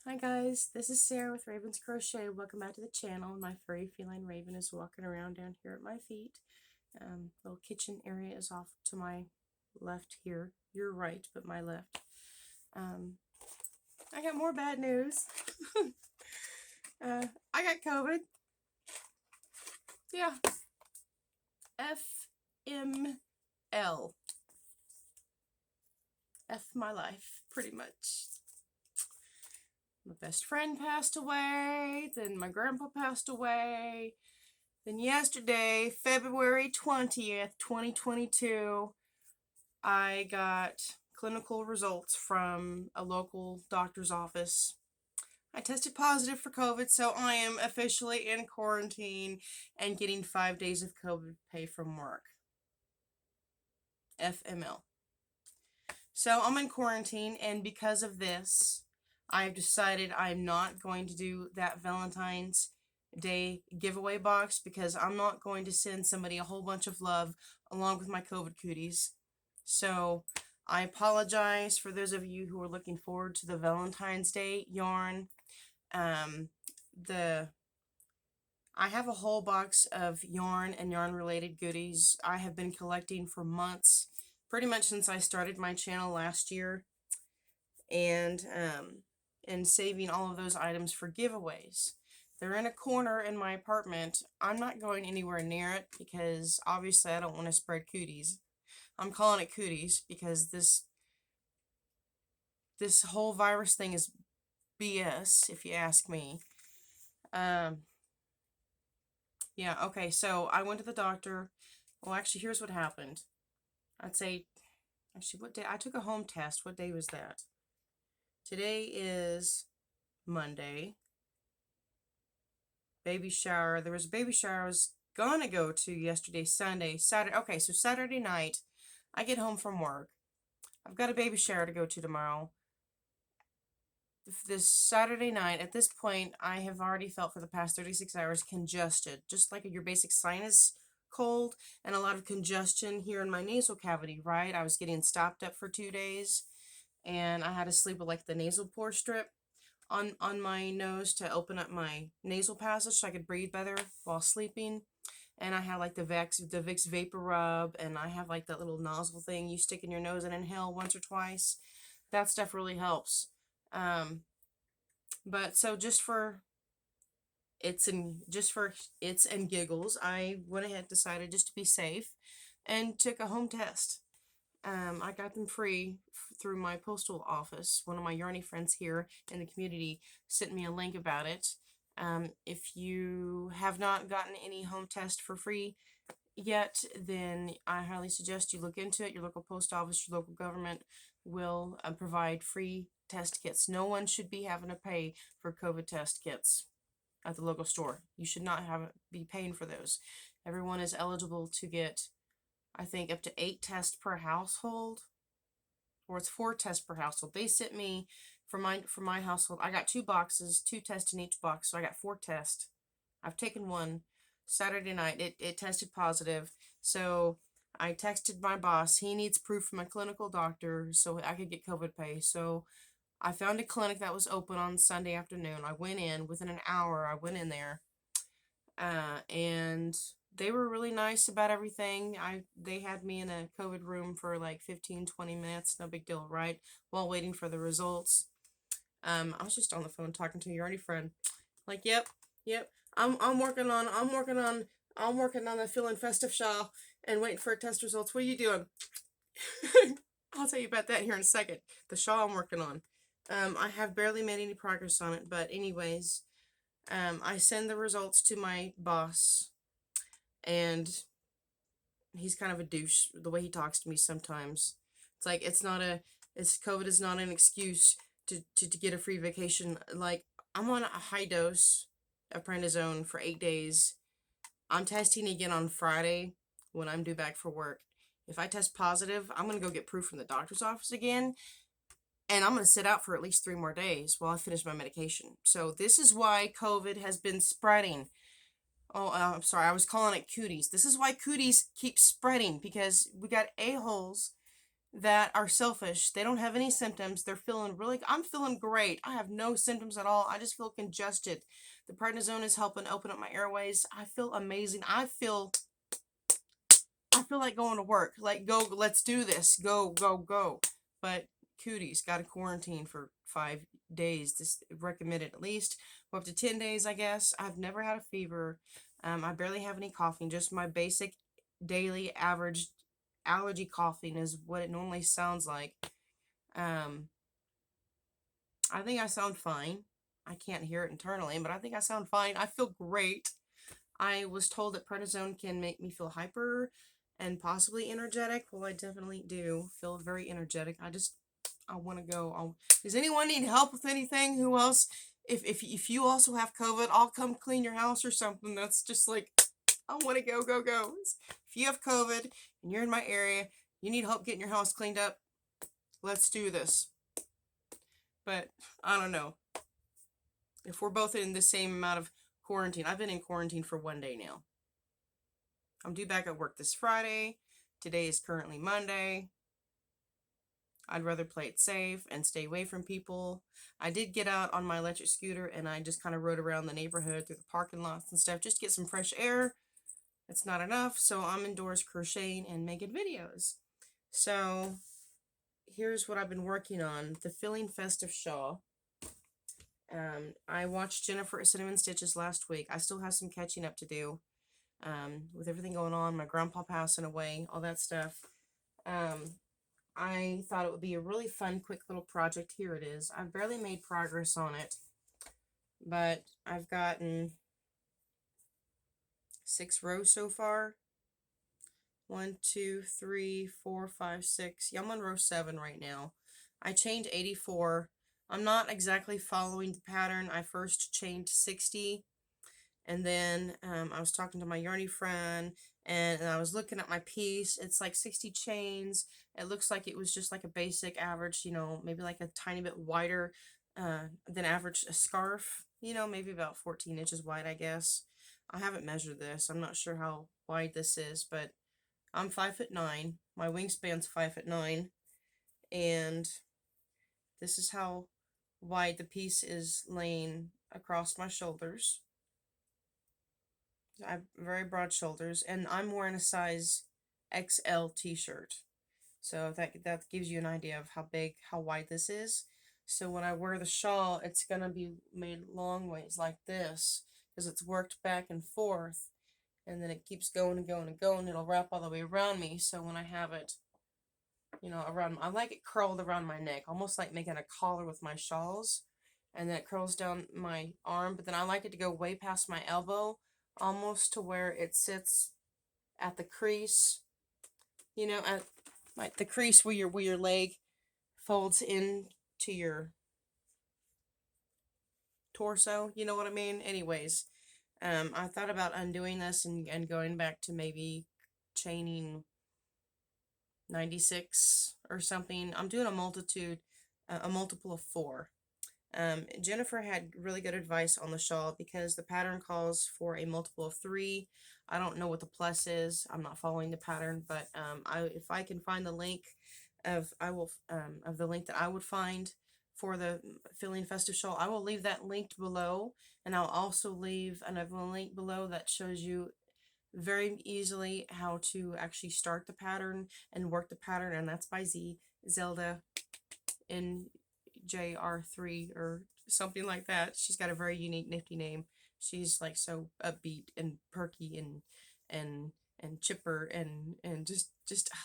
Hi guys, this is Sarah with Raven's Crochet. Welcome back to the channel. My furry feline Raven is walking around down here at my feet. Little kitchen area is off to my left here. Your right, but my left. I got more bad news. I got COVID. Yeah. FML. F my life, pretty much. My best friend passed away, then my grandpa passed away, then yesterday, February 20th, 2022, I got clinical results from a local doctor's office. I tested positive for COVID, so I am officially in quarantine and getting 5 days of COVID pay from work. FML. So I'm in quarantine, and because of this, I've decided I'm not going to do that Valentine's Day giveaway box because I'm not going to send somebody a whole bunch of love along with my COVID cooties. So I apologize for those of you who are looking forward to the Valentine's Day yarn. I have a whole box of yarn and yarn related goodies I have been collecting for months, pretty much since I started my channel last year, and saving all of those items for giveaways. They're in a corner in my apartment. I'm not going anywhere near it because obviously I don't want to spread cooties. I'm calling it cooties because this whole virus thing is BS, if you ask me. Yeah, okay, so I went to the doctor. Well, actually, here's what happened. Actually, what day? I took a home test. What day was that? Today is Monday. Baby shower. There was a baby shower I was gonna go to yesterday, Sunday, Saturday. Okay, so Saturday night, I get home from work. I've got a baby shower to go to tomorrow. This Saturday night, at this point, I have already felt for the past 36 hours congested, just like your basic sinus cold, and a lot of congestion here in my nasal cavity, right? I was getting stopped up for 2 days, and I had to sleep with like the nasal pore strip on my nose to open up my nasal passage so I could breathe better while sleeping. And I have like the Vicks Vapor Rub, and I have like that little nozzle thing you stick in your nose and inhale once or twice. That stuff really helps. But so just for its and giggles, I went ahead and decided just to be safe and took a home test. I got them free through my postal office. One of my yarny friends here in the community sent me a link about it. If you have not gotten any home test for free yet, then I highly suggest you look into it. Your local post office, your local government will provide free test kits. No one should be having to pay for COVID test kits at the local store. You should not be paying for those. Everyone is eligible to get, I think, up to 8 tests per household, or it's 4 tests per household. They sent me for my household. I got 2 boxes, 2 tests in each box, so I got 4 tests. I've taken one. Saturday night, it tested positive, so I texted my boss. He needs proof from a clinical doctor so I could get COVID pay. So I found a clinic that was open on Sunday afternoon. I went in within an hour. I went in there, and they were really nice about everything. They had me in a COVID room for like 15-20 minutes, no big deal, right? While waiting for the results. I was just on the phone talking to your already friend. Like, yep. I'm working on the feeling festive shawl and waiting for test results. What are you doing? I'll tell you about that here in a second. The shawl I'm working on. I have barely made any progress on it, but anyways, I send the results to my boss, and he's kind of a douche the way he talks to me sometimes. It's like COVID is not an excuse to get a free vacation. Like, I'm on a high dose of prednisone for 8 days. I'm testing again on Friday when I'm due back for work. If I test positive, I'm going to go get proof from the doctor's office again, and I'm going to sit out for at least 3 more days while I finish my medication. So this is why COVID has been spreading. Oh, I'm sorry, I was calling it cooties. This is why cooties keep spreading, because we got a-holes that are selfish. They don't have any symptoms. They're feeling I'm feeling great. I have no symptoms at all. I just feel congested. The prednisone is helping open up my airways. I feel amazing. I feel like going to work. Like, go, let's do this. Go, go, go. But cooties, got to quarantine for 5 days. This recommended at least. Go up to 10 days, I guess. I've never had a fever. I barely have any coughing. Just my basic daily average allergy coughing is what it normally sounds like. Um, I think I sound fine. I can't hear it internally, but I think I sound fine. I feel great. I was told that prednisone can make me feel hyper and possibly energetic. Well, I definitely do feel very energetic. I want to go. Does anyone need help with anything? Who else? If you also have COVID, I'll come clean your house or something. That's just like, I want to go, go, go. If you have COVID and you're in my area, you need help getting your house cleaned up, let's do this. But I don't know. If we're both in the same amount of quarantine, I've been in quarantine for 1 day now. I'm due back at work this Friday. Today is currently Monday. I'd rather play it safe and stay away from people. I did get out on my electric scooter and I just kind of rode around the neighborhood through the parking lots and stuff just to get some fresh air. It's not enough, so I'm indoors crocheting and making videos. So here's what I've been working on. The Feeling Festive Shawl. I watched Jennifer at Cinnamon Stitches last week. I still have some catching up to do. With everything going on, my grandpa passing away, all that stuff. I thought it would be a really fun, quick little project. Here it is. I've barely made progress on it, but I've gotten 6 rows so far. 1, 2, 3, 4, 5, 6. Yeah, I'm on row 7 right now. I chained 84. I'm not exactly following the pattern. I first chained 60, and then I was talking to my yarny friend, and I was looking at my piece. It's like 60 chains. It looks like it was just like a basic average, maybe like a tiny bit wider than average scarf, maybe about 14 inches wide, I guess. I haven't measured this. I'm not sure how wide this is, but I'm 5'9". My wingspan's 5'9", and this is how wide the piece is laying across my shoulders. I have very broad shoulders, and I'm wearing a size XL t-shirt. So that gives you an idea of how wide this is. So when I wear the shawl, it's going to be made long ways like this, because it's worked back and forth, and then it keeps going and going and going. It'll wrap all the way around me, so when I have it, around, I like it curled around my neck, almost like making a collar with my shawls, and then it curls down my arm, but then I like it to go way past my elbow, almost to where it sits at the crease, at like the crease where your leg folds into your torso, you know what I mean? Anyways, I thought about undoing this and going back to maybe chaining 96 or something. I'm doing a multiple of 4. Jennifer had really good advice on the shawl because the pattern calls for a multiple of 3. I don't know what the plus is. I'm not following the pattern, but if I can find the link of the link that I would find for the Feeling Festive shawl, I will leave that linked below, and I'll also leave another link below that shows you very easily how to actually start the pattern and work the pattern, and that's by Zelda NJR3 or something like that. She's got a very unique, nifty name. She's like so upbeat and perky and chipper and just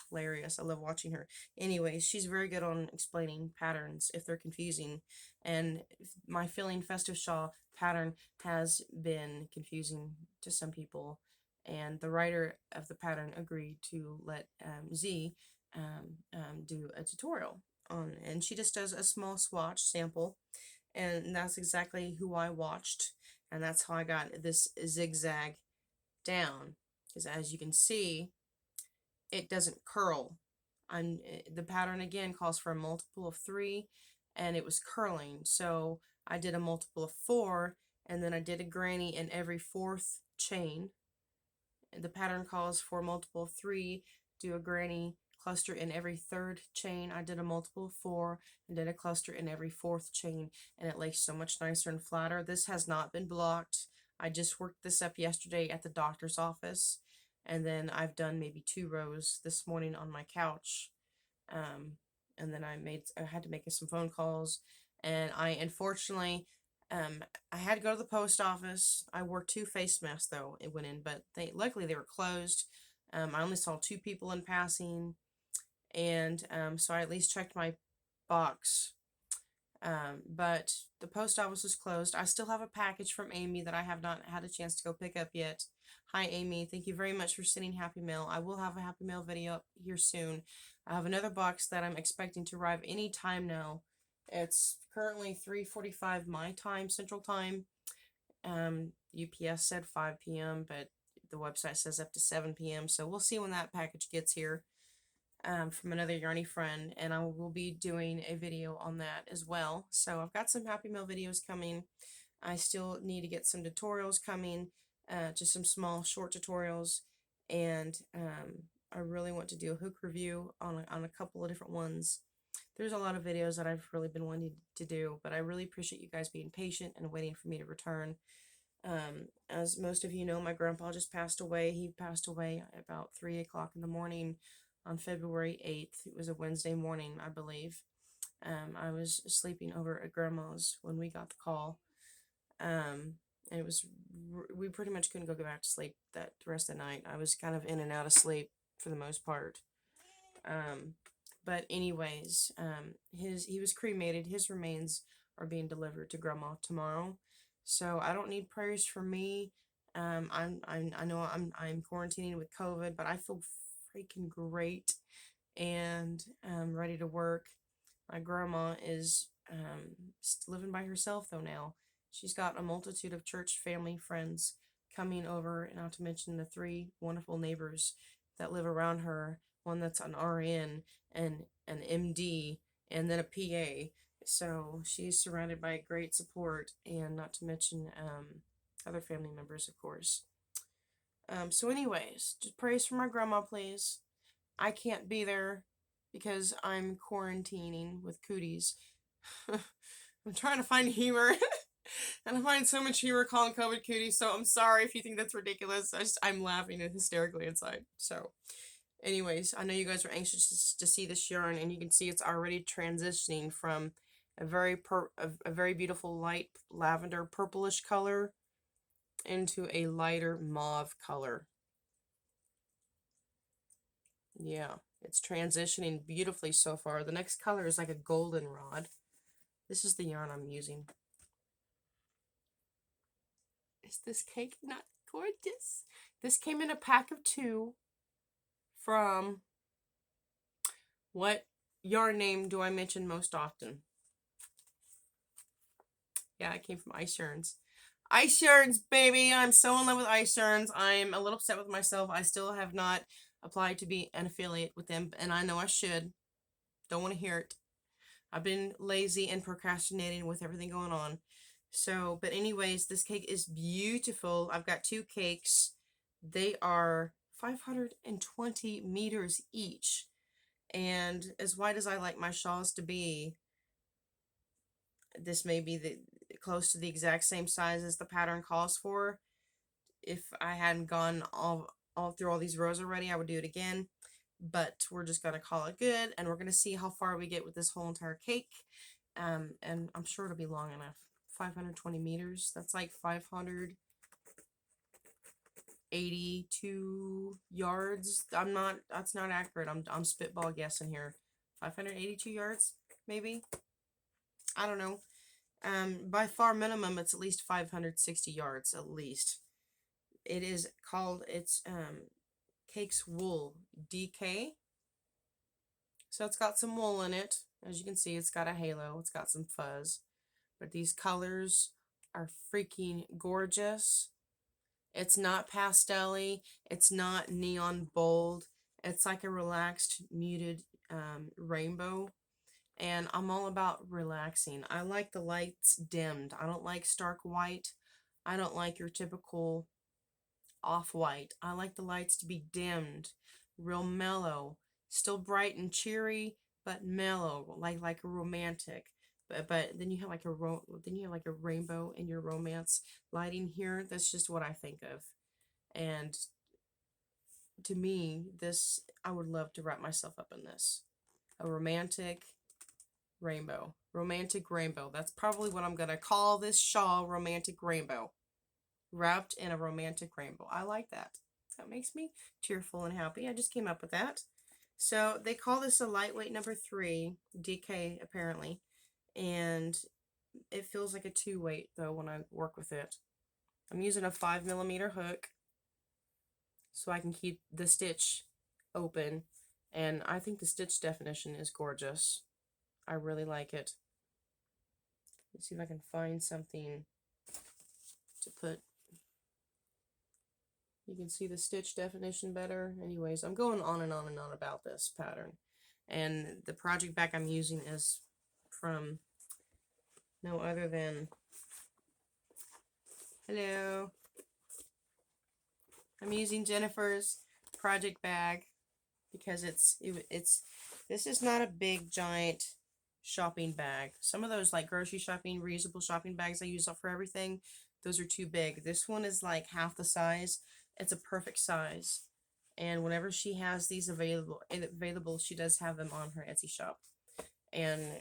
hilarious. I love watching her. Anyways, she's very good on explaining patterns if they're confusing, and my Feeling Festive shawl pattern has been confusing to some people, and the writer of the pattern agreed to let Z do a tutorial on, and she just does a small swatch sample, and that's exactly who I watched, and that's how I got this zigzag down, because as you can see, it doesn't curl. The pattern again calls for a multiple of 3, and it was curling, so I did a multiple of 4, and then I did a granny in every 4th chain. The pattern calls for a multiple of 3, do a granny cluster in every third chain. I did a multiple of 4 and did a cluster in every fourth chain, and it lays so much nicer and flatter. This has not been blocked. I just worked this up yesterday at the doctor's office, and then I've done maybe 2 rows this morning on my couch. And then I had to make some phone calls, and I unfortunately, I had to go to the post office. I wore 2 face masks though. It went in, but luckily they were closed. I only saw 2 people in passing, and so I at least checked my box. But the post office is closed. I still have a package from Amy that I have not had a chance to go pick up yet. Hi Amy, thank you very much for sending Happy Mail. I will have a Happy Mail video up here soon. I have another box that I'm expecting to arrive any time now. It's currently 3:45 my time, Central Time. UPS said 5 p.m., but the website says up to 7 p.m. So we'll see when that package gets here. From another yarny friend, and I will be doing a video on that as well. So I've got some Happy Mail videos coming. I still need to get some tutorials coming, just some small short tutorials, and I really want to do a hook review on a couple of different ones. There's a lot of videos that I've really been wanting to do, but I really appreciate you guys being patient and waiting for me to return. As most of you know, my grandpa just passed away. He passed away about 3 o'clock in the morning on February 8th. It was a Wednesday morning, I believe. I was sleeping over at grandma's when we got the call. And it was, we pretty much couldn't go back to sleep the rest of the night. I was kind of in and out of sleep for the most part. But anyways, he was cremated. His remains are being delivered to grandma tomorrow. So I don't need prayers for me. I know I'm quarantining with COVID, but I feel freaking great and ready to work. My grandma is living by herself though now. She's got a multitude of church family friends coming over, not to mention the 3 wonderful neighbors that live around her. One that's an RN and an MD and then a PA. So she's surrounded by great support, and not to mention other family members, of course. So anyways, just praise for my grandma, please. I can't be there because I'm quarantining with cooties. I'm trying to find humor. And I find so much humor calling COVID cooties, so I'm sorry if you think that's ridiculous. I'm laughing hysterically inside. So anyways, I know you guys are anxious to see this yarn, and you can see it's already transitioning from a very beautiful light lavender purplish color into a lighter mauve color. Yeah, it's transitioning beautifully so far. The next color is like a goldenrod. This is the yarn I'm using. Is this cake not gorgeous? This came in a pack of 2 from, what yarn name do I mention most often? Yeah, it came from Ice Yarns. Ice Yarns, baby! I'm so in love with Ice Yarns. I'm a little upset with myself. I still have not applied to be an affiliate with them, and I know I should. Don't want to hear it. I've been lazy and procrastinating with everything going on. So, but anyways, this cake is beautiful. I've got 2 cakes. They are 520 meters each. And as wide as I like my shawls to be, this may be close to the exact same size as the pattern calls for. If I hadn't gone all through all these rows already, I would do it again. But we're just going to call it good, and we're going to see how far we get with this whole entire cake. And I'm sure it'll be long enough. 520 meters, that's like 582 yards. That's not accurate. I'm spitball guessing here. 582 yards, maybe? I don't know. By far minimum, it's at least 560 yards, at least. It is called, it's Cakes Wool DK. So it's got some wool in it. As you can see, it's got a halo. It's got some fuzz. But these colors are freaking gorgeous. It's not pastel-y. It's not neon bold. It's like a relaxed, muted rainbow. And I'm all about relaxing. I like the lights dimmed. I don't like stark white. I don't like your typical off-white. I like the lights to be dimmed, real mellow, Still bright and cheery, but mellow, like a romantic. But then you have like a rainbow in your romance lighting here. That's just what I think of. And to me, this, I would love to wrap myself up in this. A romantic rainbow. Romantic rainbow. That's probably what I'm going to call this shawl, romantic rainbow. Wrapped in a romantic rainbow. I like that. That makes me cheerful and happy. I just came up with that. So they call this a lightweight number 3, DK apparently. And it feels like a 2-weight though when I work with it. I'm using a 5mm hook so I can keep the stitch open. And I think the stitch definition is gorgeous. I really like it. Let's see if I can find something to put. You can see the stitch definition better. Anyways, I'm going on and on and on about this pattern. And the project bag I'm using is from no other than, hello, I'm using Jennifer's project bag because it's this is not a big giant shopping bag. Some of those like grocery shopping, reusable shopping bags I use up for everything, those are too big. This one is like half the size. It's a perfect size. And whenever she has these available, she does have them on her Etsy shop. And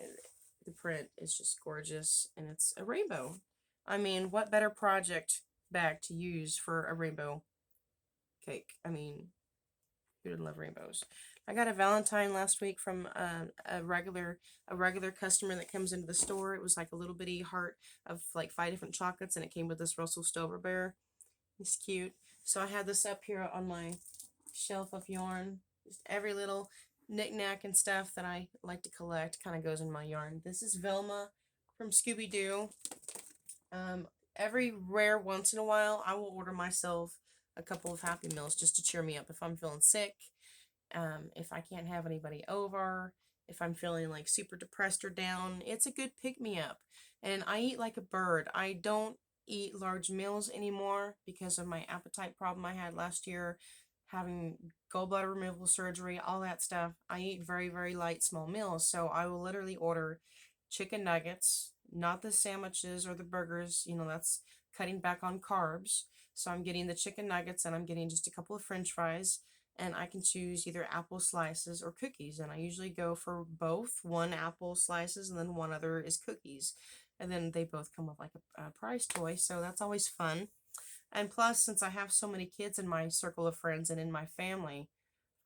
the print is just gorgeous, and it's a rainbow. I mean, what better project bag to use for a rainbow cake? I mean, who doesn't love rainbows? I got a Valentine last week from a regular customer that comes into the store. It was like a little bitty heart of like 5 different chocolates, and it came with this Russell Stover bear. It's cute. So I had this up here on my shelf of yarn. Just every little knick-knack and stuff that I like to collect kind of goes in my yarn. This is Velma from Scooby-Doo. Every rare once in a while, I will order myself a couple of Happy Meals just to cheer me up if I'm feeling sick, if I can't have anybody over, if I'm feeling like super depressed or down. It's a good pick-me-up. And I eat like a bird. I don't eat large meals anymore because of my appetite problem I had last year, having gallbladder removal surgery, all that stuff. I eat very, very light, small meals. So I will literally order chicken nuggets, not the sandwiches or the burgers. You know, that's cutting back on carbs. So I'm getting the chicken nuggets, and I'm getting just a couple of French fries, and I can choose either apple slices or cookies. And I usually go for both. One apple slices and then one other is cookies. And then they both come with like a prize toy. So that's always fun. And plus, since I have so many kids in my circle of friends and in my family,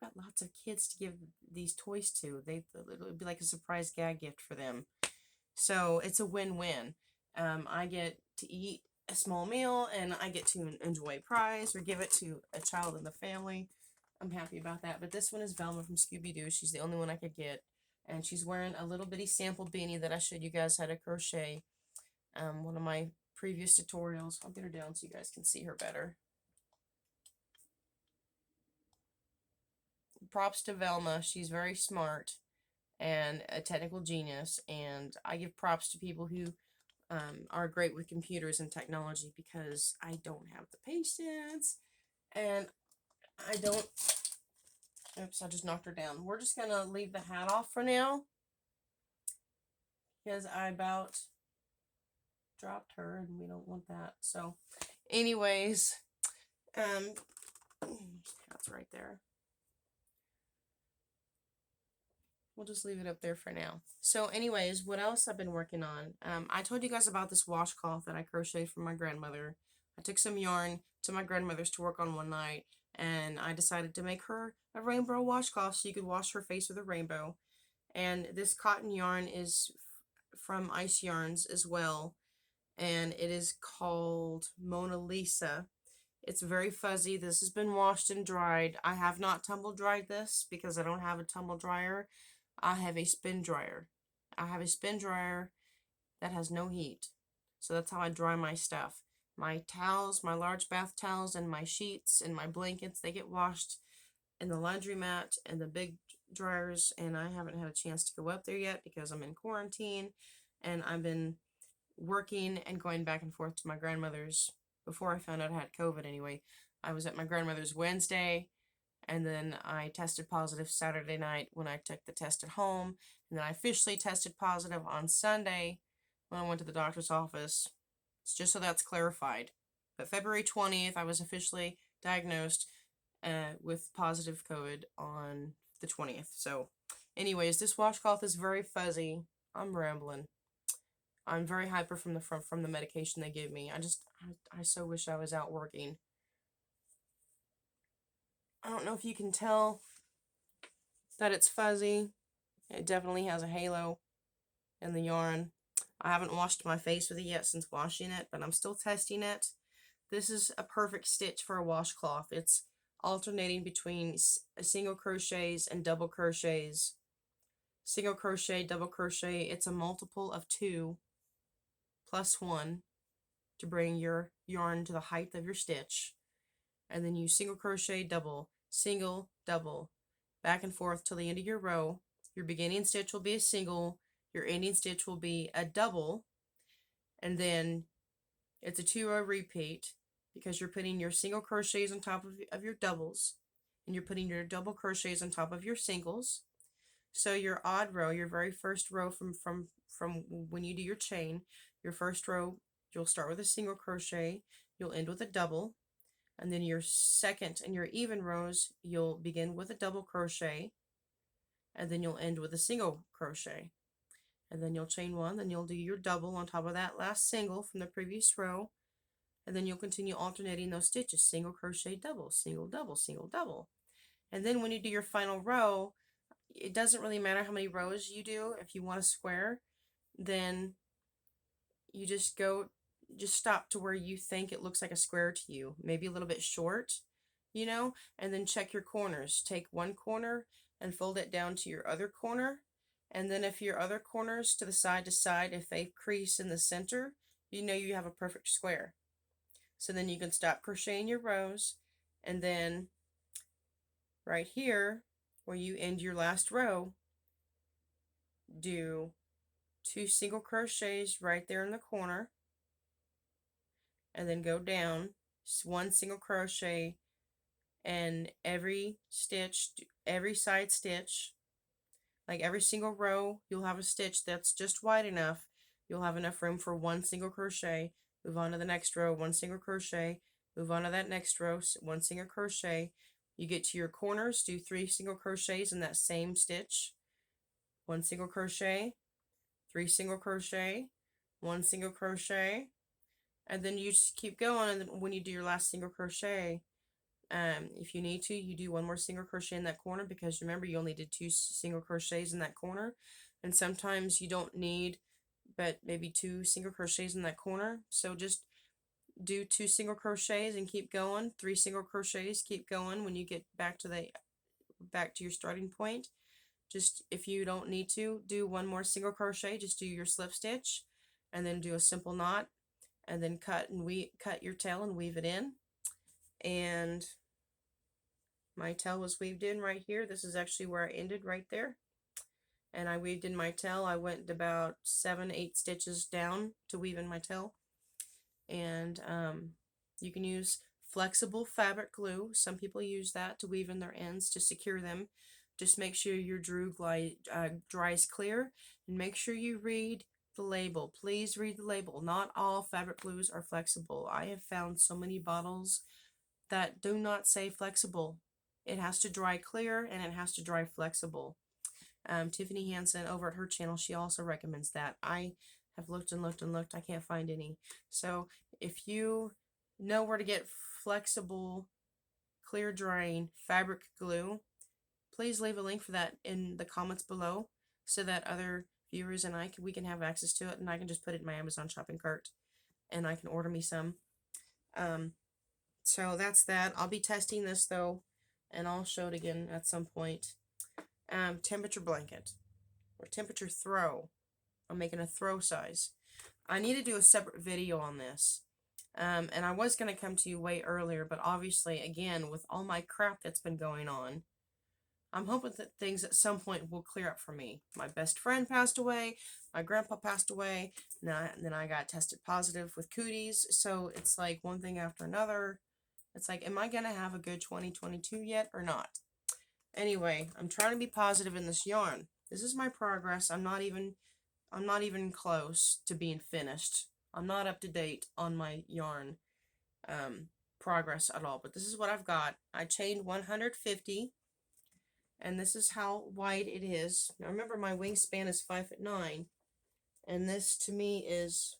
I've got lots of kids to give these toys to. It'll be like a surprise gag gift for them. So it's a win-win. I get to eat a small meal, and I get to enjoy a prize or give it to a child in the family. I'm happy about that. But this one is Velma from Scooby-Doo. She's the only one I could get. And she's wearing a little bitty sample beanie that I showed you guys how to crochet. One of my previous tutorials. I'll get her down so you guys can see her better. Props to Velma. She's very smart and a technical genius, and I give props to people who are great with computers and technology, because I don't have the patience, and I don't. Oops, I just knocked her down. We're just gonna leave the hat off for now because I about dropped her, and we don't want that. So anyways, hat's right there. We'll just leave it up there for now. So anyways, what else I've been working on? I told you guys about this washcloth that I crocheted for my grandmother. I took some yarn to my grandmother's to work on one night, and I decided to make her a rainbow washcloth so you could wash her face with a rainbow. And this cotton yarn is from Ice Yarns as well, and it is called Mona Lisa. It's very fuzzy. This has been washed and dried. I have not tumble dried this because I don't have a tumble dryer. I have a spin dryer. I have a spin dryer that has no heat. So that's how I dry my stuff. My towels, my large bath towels, and my sheets and my blankets, they get washed in the laundromat and the big dryers, and I haven't had a chance to go up there yet because I'm in quarantine, and I've been working and going back and forth to my grandmother's. Before I found out I had COVID anyway, I was at my grandmother's Wednesday, And then I tested positive Saturday night when I took the test at home. And then I officially tested positive on Sunday when I went to the doctor's office. It's just so that's clarified. But February 20th, I was officially diagnosed with positive COVID on the 20th. So, anyways, this washcloth is very fuzzy. I'm rambling. I'm very hyper from the medication they gave me. I so wish I was out working. I don't know if you can tell that it's fuzzy. It definitely has a halo in the yarn. I haven't washed my face with it yet since washing it, but I'm still testing it. This is a perfect stitch for a washcloth. It's alternating between single crochets and double crochets. Single crochet, double crochet, it's a multiple of 2 plus 1 to bring your yarn to the height of your stitch. And then you single crochet, double, single, double, back and forth till the end of your row. Your beginning stitch will be a single, your ending stitch will be a double, and then it's a 2-row repeat because you're putting your single crochets on top of your doubles, and you're putting your double crochets on top of your singles. So your odd row, your very first row from when you do your chain, your first row, you'll start with a single crochet, you'll end with a double, and then your second and your even rows, you'll begin with a double crochet, and then you'll end with a single crochet. And then you'll chain 1, then you'll do your double on top of that last single from the previous row, and then you'll continue alternating those stitches, single crochet, double, single, double, single, double. And then when you do your final row, it doesn't really matter how many rows you do. If you want a square, then you just stop to where you think it looks like a square to you, maybe a little bit short, and then check your corners. Take one corner and fold it down to your other corner, and then if your other corners to side, if they crease in the center, you have a perfect square. So then you can stop crocheting your rows, and then right here where you end your last row, do 2 single crochets right there in the corner, and then go down 1 single crochet, and every side stitch, like every single row, you'll have a stitch that's just wide enough. You'll have enough room for 1 single crochet. Move on to the next row, 1 single crochet. Move on to that next row, 1 single crochet. You get to your corners, do 3 single crochets in that same stitch. 1 single crochet, 3 single crochet, 1 single crochet, and then you just keep going. And then when you do your last single crochet, if you need to, you do 1 more single crochet in that corner, because remember you only did 2 single crochets in that corner, and sometimes you don't need but maybe 2 single crochets in that corner. So just do 2 single crochets and keep going, 3 single crochets, keep going. When you get back to your starting point, just if you don't need to do 1 more single crochet, just do your slip stitch and then do a simple knot, and then cut your tail and weave it in. And my tail was weaved in right here. This is actually where I ended, right there. And I weaved in my tail. I went about 7-8 stitches down to weave in my tail. And you can use flexible fabric glue. Some people use that to weave in their ends to secure them. Just make sure your dries clear, and make sure you read the label. Please read the label. Not all fabric glues are flexible. I have found so many bottles that do not say flexible. It has to dry clear and it has to dry flexible. Tiffany Hansen over at her channel, she also recommends that. I have looked and looked and looked. I can't find any. So if you know where to get flexible, clear drying fabric glue, please leave a link for that in the comments below so that other viewers and we can have access to it, and I can just put it in my Amazon shopping cart and I can order me some. So that's that. I'll be testing this though, and I'll show it again at some point. Temperature blanket or temperature throw. I'm making a throw size. I need to do a separate video on this. And I was going to come to you way earlier, but obviously, again, with all my crap that's been going on, I'm hoping that things at some point will clear up for me. My best friend passed away, my grandpa passed away, and then I got tested positive with cooties, so it's like one thing after another. It's like, am I going to have a good 2022 yet or not? Anyway, I'm trying to be positive in this yarn. This is my progress. I'm not even close to being finished. I'm not up to date on my yarn progress at all, but this is what I've got. I chained 150, and this is how wide it is. Now remember, my wingspan is 5'9", and this to me is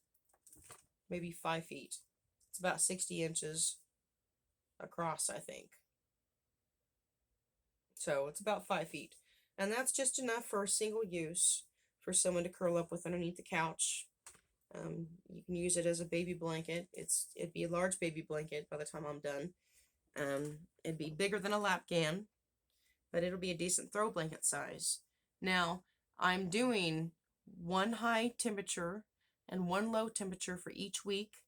maybe 5 feet. It's about 60 inches across, I think. So it's about 5 feet, and that's just enough for a single use for someone to curl up with underneath the couch. You can use it as a baby blanket. It'd be a large baby blanket by the time I'm done. It'd be bigger than a lapgan, but it'll be a decent throw blanket size. Now, I'm doing one high temperature and one low temperature for each week.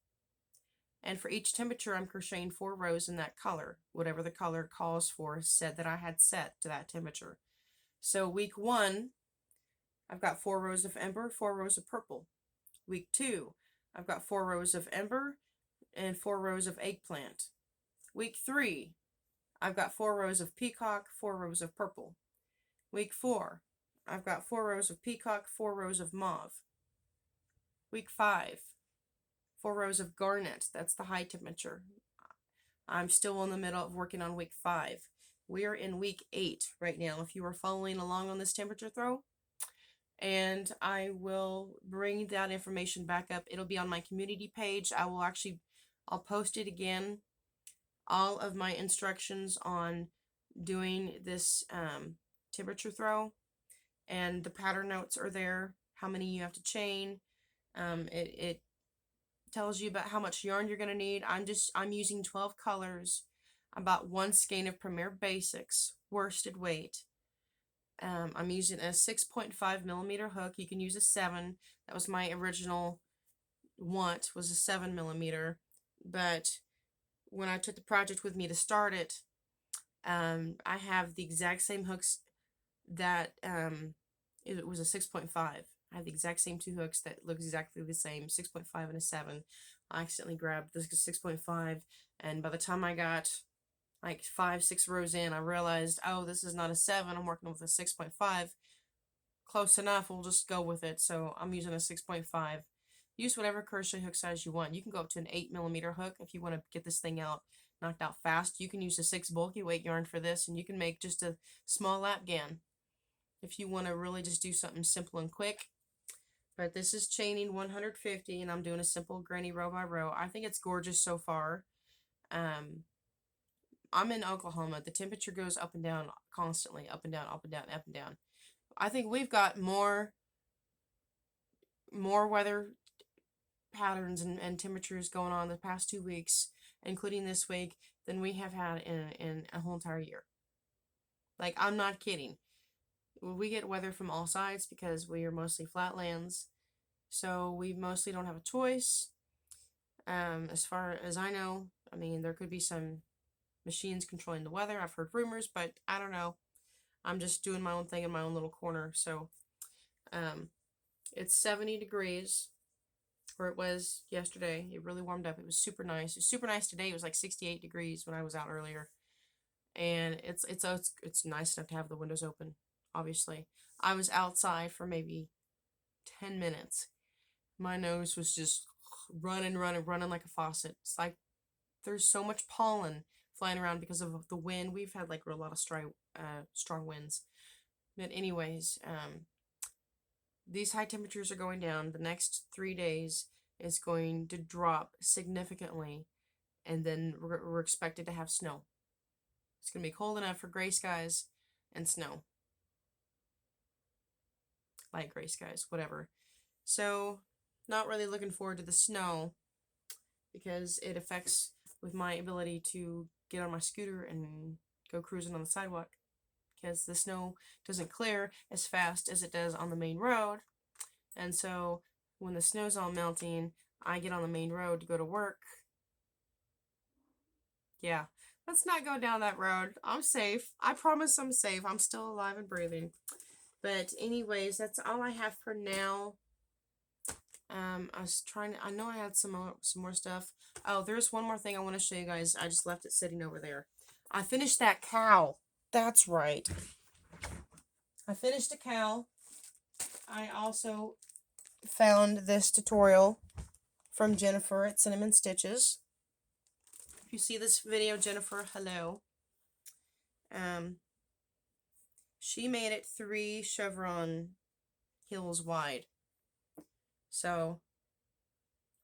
And for each temperature, I'm crocheting 4 rows in that color. Whatever the color calls for, said that I had set to that temperature. So week 1, I've got 4 rows of ember, 4 rows of purple. Week 2, I've got 4 rows of ember and 4 rows of eggplant. Week 3, I've got 4 rows of peacock, 4 rows of purple. Week 4, I've got 4 rows of peacock, 4 rows of mauve. Week 5, 4 rows of garnet. That's the high temperature. I'm still in the middle of working on week 5. We are in week 8 right now, if you are following along on this temperature throw. And I will bring that information back up. It'll be on my community page. I'll post it again. All of my instructions on doing this temperature throw, and the pattern notes are there. How many you have to chain. It tells you about how much yarn you're gonna need. I'm using 12 colors, about 1 skein of Premier Basics worsted weight. I'm using a 6.5 millimeter hook. You can use a 7. That was my original want, was a 7 millimeter. But when I took the project with me to start it, I have the exact same hooks that it was a 6.5. I have the exact same 2 hooks that look exactly the same, 6.5 and a 7. I accidentally grabbed the 6.5, and by the time I got like 5-6 rows in, I realized, oh, this is not a 7. I'm working with a 6.5. Close enough. We'll just go with it. So I'm using a 6.5. Use whatever crochet hook size you want. You can go up to an 8 millimeter hook if you want to get this thing knocked out fast. You can use a 6 bulky weight yarn for this, and you can make just a small lapgan if you want to really just do something simple and quick. But this is chaining 150, and I'm doing a simple granny row by row. I think it's gorgeous so far. I'm in Oklahoma. The temperature goes up and down constantly, up and down, up and down, up and down. I think we've got more weather patterns and temperatures going on the past 2 weeks, including this week, than we have had in a whole entire year. Like, I'm not kidding. We get weather from all sides because we are mostly flatlands, so we mostly don't have a choice. As far as I know, I mean, there could be some machines controlling the weather. I've heard rumors, but I don't know. I'm just doing my own thing in my own little corner. So it's 70 degrees where it was yesterday. It really warmed up. It was super nice. It was super nice today. It was like 68 degrees when I was out earlier. And it's nice enough to have the windows open, obviously. I was outside for maybe 10 minutes. My nose was just running like a faucet. It's like there's so much pollen flying around because of the wind. We've had like a lot of strong winds. But anyways, these high temperatures are going down. The next 3 days is going to drop significantly, and then we're expected to have snow. It's going to be cold enough for gray skies and snow. Light gray skies, whatever. So, not really looking forward to the snow because it affects with my ability to get on my scooter and go cruising on the sidewalk, because the snow doesn't clear as fast as it does on the main road. And so when the snow's all melting, I get on the main road to go to work. Yeah, let's not go down that road. I'm safe. I promise I'm safe. I'm still alive and breathing. But anyways, that's all I have for now. I was trying to, I know I had some more stuff. Oh, there's one more thing I want to show you guys. I just left it sitting over there. I finished that cowl. That's right. I finished a cowl. I also found this tutorial from Jennifer at Cinnamon Stitches. If you see this video, Jennifer, hello. She made it 3 chevron heels wide. So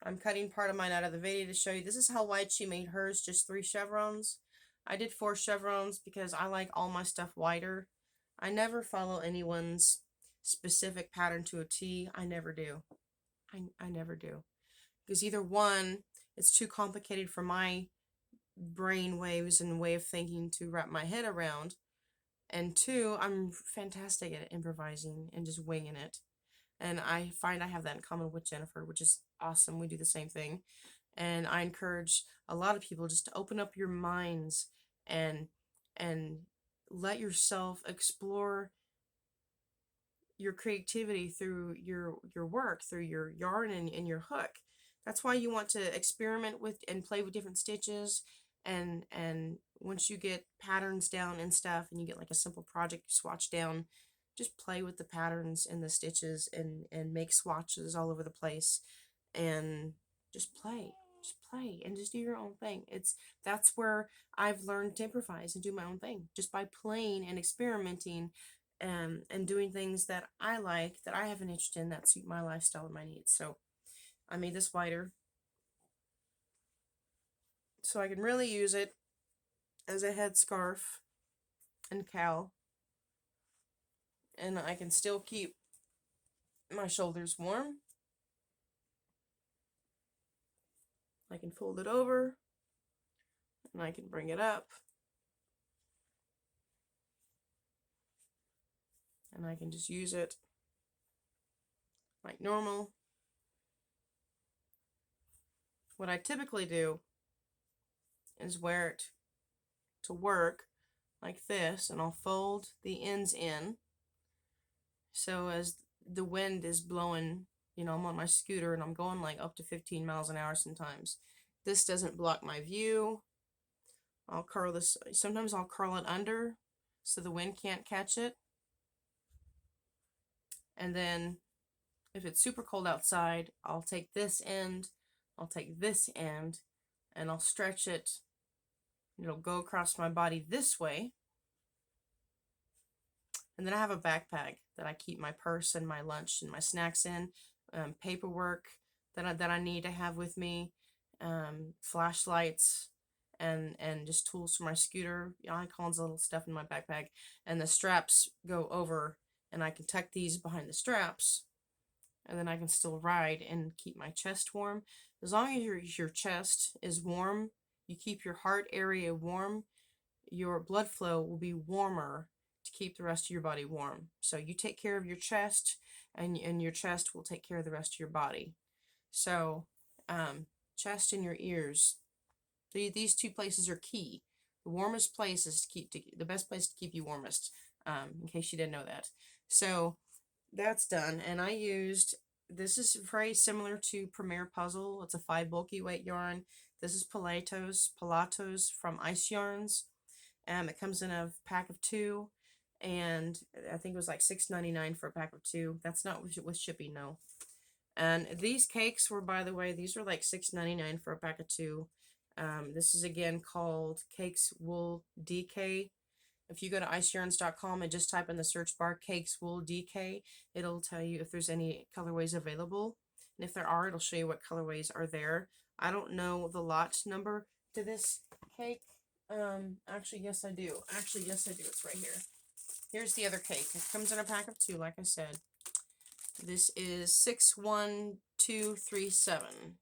I'm cutting part of mine out of the video to show you. This is how wide she made hers, just 3 chevrons. I did 4 chevrons because I like all my stuff wider. I never follow anyone's specific pattern to a T. I never do. I never do. Because either one, it's too complicated for my brain waves and way of thinking to wrap my head around. And 2, I'm fantastic at improvising and just winging it. And I find I have that in common with Jennifer, which is awesome. We do the same thing. And I encourage a lot of people just to open up your minds and let yourself explore your creativity through your work, through your yarn and your hook. That's why you want to experiment with and play with different stitches. And once you get patterns down and stuff, and you get like a simple project swatch down, just play with the patterns and the stitches and make swatches all over the place, and just play and just do your own thing. That's where I've learned to improvise and do my own thing, just by playing and experimenting, and doing things that I like, that I have an interest in, that suit my lifestyle and my needs. So I made this wider so I can really use it as a headscarf and cowl, and I can still keep my shoulders warm. I can fold it over and I can bring it up, and I can just use it like normal. What I typically do is wear it to work like this, and I'll fold the ends in, so as the wind is blowing, you know, I'm on my scooter and I'm going like up to 15 miles an hour sometimes. This doesn't block my view. I'll curl this, sometimes I'll curl it under so the wind can't catch it. And then if it's super cold outside, I'll take this end, I'll take this end, and I'll stretch it. It'll go across my body this way. And then I have a backpack that I keep my purse and my lunch and my snacks in, paperwork that I need to have with me, flashlights, and just tools for my scooter, icons, little stuff in my backpack. And the straps go over, and I can tuck these behind the straps, and then I can still ride and keep my chest warm. As long as your chest is warm, you keep your heart area warm, your blood flow will be warmer to keep the rest of your body warm. So you take care of your chest, and your chest will take care of the rest of your body. So chest and your ears, these 2 places are key. The warmest place is the best place to keep you warmest, in case you didn't know that. So that's done, and I used, this is very similar to Premier Puzzle. It's a 5 bulky weight yarn. This is Pilatos from Ice Yarns. It comes in a pack of 2, and I think it was like $6.99 for a pack of 2. That's not with shipping, no. And these cakes were, by the way, these were like $6.99 for a pack of 2. This is again called Cakes Wool DK. If you go to iceyarns.com and just type in the search bar Cakes Wool DK, it'll tell you if there's any colorways available. And if there are, it'll show you what colorways are there. I don't know the lot number to this cake. Actually, yes, I do. It's right here. Here's the other cake. It comes in a pack of 2, like I said. This is 61237.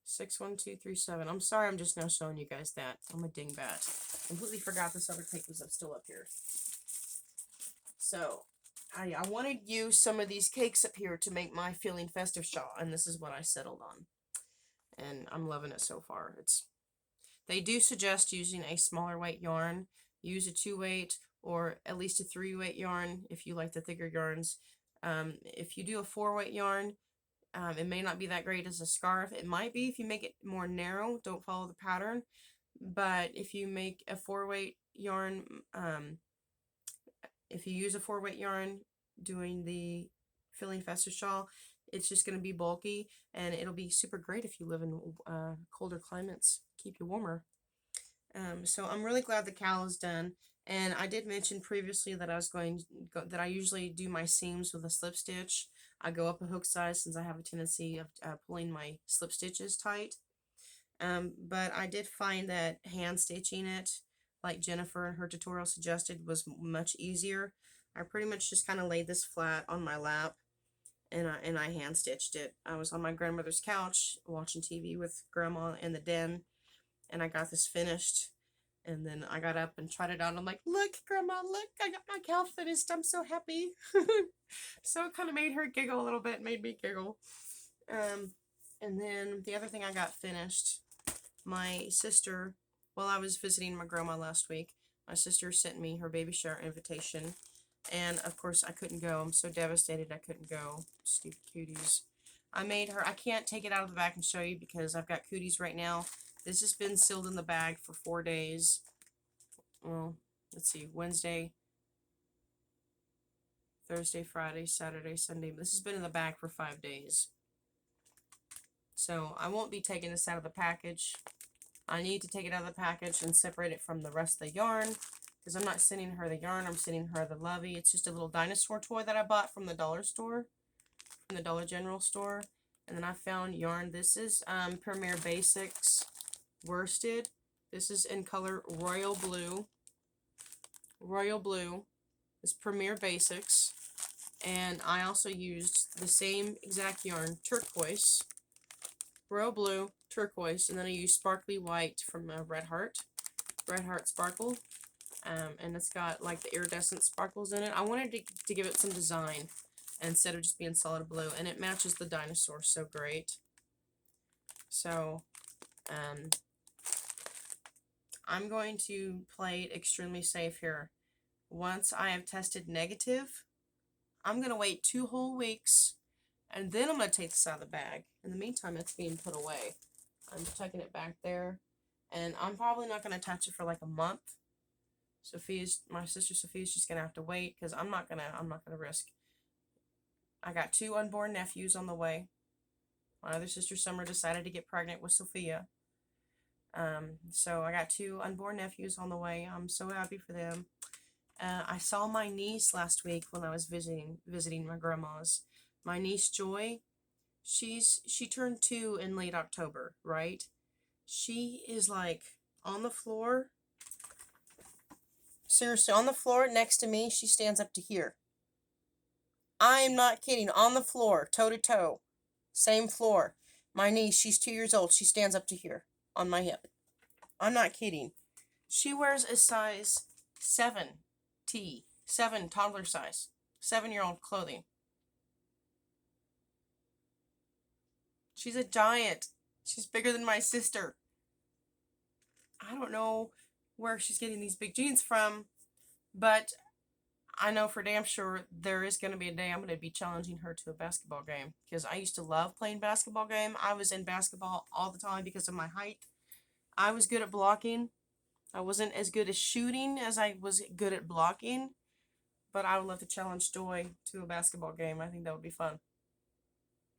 61237. I'm sorry, I'm just now showing you guys that. I'm a dingbat. Completely forgot this other cake was still up here. So, I wanted to use some of these cakes up here to make my Feeling Festive shawl, and this is what I settled on. And I'm loving it so far. They do suggest using a smaller weight yarn. Use a 2 weight or at least a 3 weight yarn if you like the thicker yarns. If you do a 4 weight yarn, It may not be that great as a scarf. It might be if you make it more narrow. Don't follow the pattern. But if you make a 4-weight yarn, if you use a 4-weight yarn doing the filling festive shawl, it's just going to be bulky, and it'll be super great if you live in colder climates. Keep you warmer. So I'm really glad the cowl is done. And I did mention previously that that I usually do my seams with a slip stitch. I go up a hook size since I have a tendency of pulling my slip stitches tight. But I did find that hand stitching it, like Jennifer in her tutorial suggested, was much easier. I pretty much just kind of laid this flat on my lap, and I hand stitched it. I was on my grandmother's couch watching TV with Grandma in the den, and I got this finished. And then I got up and tried it out. I'm like, look, Grandma, look, I got my cowl finished. I'm so happy. So it kind of made her giggle a little bit, made me giggle. And then the other thing I got finished, my sister, while I was visiting my grandma last week, my sister sent me her baby shower invitation. And of course I couldn't go. I'm so devastated I couldn't go. Stupid cooties. I made her, I can't take it out of the back and show you because I've got cooties right now. This has been sealed in the bag for 4 days. Well, let's see, Wednesday, Thursday, Friday, Saturday, Sunday. This has been in the bag for 5 days. So I won't be taking this out of the package. I need to take it out of the package and separate it from the rest of the yarn, because I'm not sending her the yarn, I'm sending her the lovey. It's just a little dinosaur toy that I bought from the dollar store, from the Dollar General store. And then I found yarn. This is Premier Basics worsted. This is in color royal blue. Royal blue is Premier Basics. And I also used the same exact yarn, turquoise, royal blue, turquoise, and then I used sparkly white from Red Heart Sparkle. And it's got like the iridescent sparkles in it. I wanted to give it some design instead of just being solid blue, and it matches the dinosaur so great. So I'm going to play it extremely safe here. Once I have tested negative, I'm going to wait 2 whole weeks, and then I'm going to take this out of the bag. In the meantime, it's being put away. I'm tucking it back there, and I'm probably not going to touch it for like a month. My sister Sophia's just going to have to wait, because I'm not going to risk. I got 2 unborn nephews on the way. My other sister Summer decided to get pregnant with Sophia. So I got 2 unborn nephews on the way. I'm so happy for them. I saw my niece last week when I was visiting my grandma's. My niece Joy, she turned 2 in late October, right? She is like on the floor. Seriously, on the floor next to me, she stands up to here. I am not kidding. On the floor, toe to toe. Same floor. My niece, she's 2 years old. She stands up to here on my hip. I'm not kidding. She wears a size 7T, 7 toddler size, 7-year-old clothing. She's a giant. She's bigger than my sister. I don't know where she's getting these big jeans from, but I know for damn sure there is going to be a day I'm going to be challenging her to a basketball game, because I used to love playing basketball game. I was in basketball all the time because of my height. I was good at blocking. I wasn't as good at shooting as I was good at blocking, but I would love to challenge Joy to a basketball game. I think that would be fun.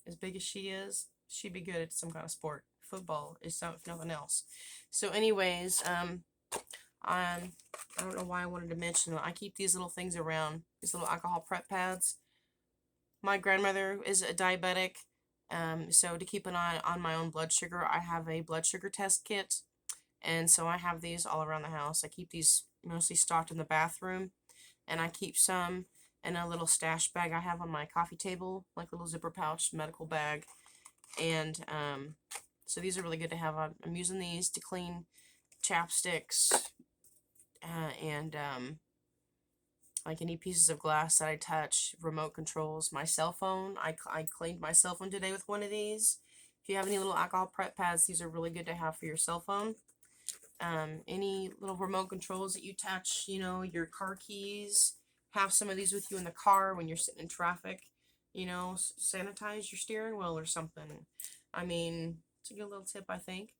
As big as she is, she'd be good at some kind of sport. Football is if nothing else. So anyways, I don't know why I wanted to mention it. I keep these little things around, these little alcohol prep pads. My grandmother is a diabetic, so to keep an eye on my own blood sugar, I have a blood sugar test kit, and so I have these all around the house. I keep these mostly stocked in the bathroom, and I keep some in a little stash bag I have on my coffee table, like a little zipper pouch medical bag. And so these are really good to have. I'm using these to clean chapsticks, and like any pieces of glass that I touch, remote controls, my cell phone. I cleaned my cell phone today with one of these. If you have any little alcohol prep pads, these are really good to have for your cell phone. Any little remote controls that you touch, you know, your car keys, have some of these with you in the car when you're sitting in traffic. You know, sanitize your steering wheel or something. I mean, it's a good little tip, I think.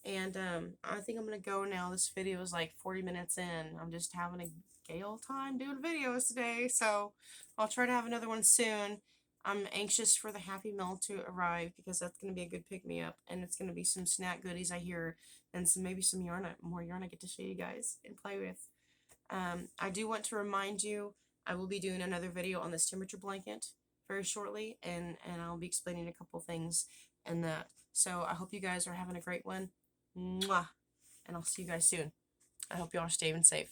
And I think I'm gonna go now. This video is like 40 minutes in. I'm just having a gay old time doing videos today, so I'll try to have another one soon. I'm anxious for the Happy Meal to arrive because that's gonna be a good pick me up, and it's gonna be some snack goodies I hear, and some maybe some more yarn I get to show you guys and play with. I do want to remind you I will be doing another video on this temperature blanket very shortly, and I'll be explaining a couple things and that. So I hope you guys are having a great one. Mwah! And I'll see you guys soon. I hope you all are staying safe.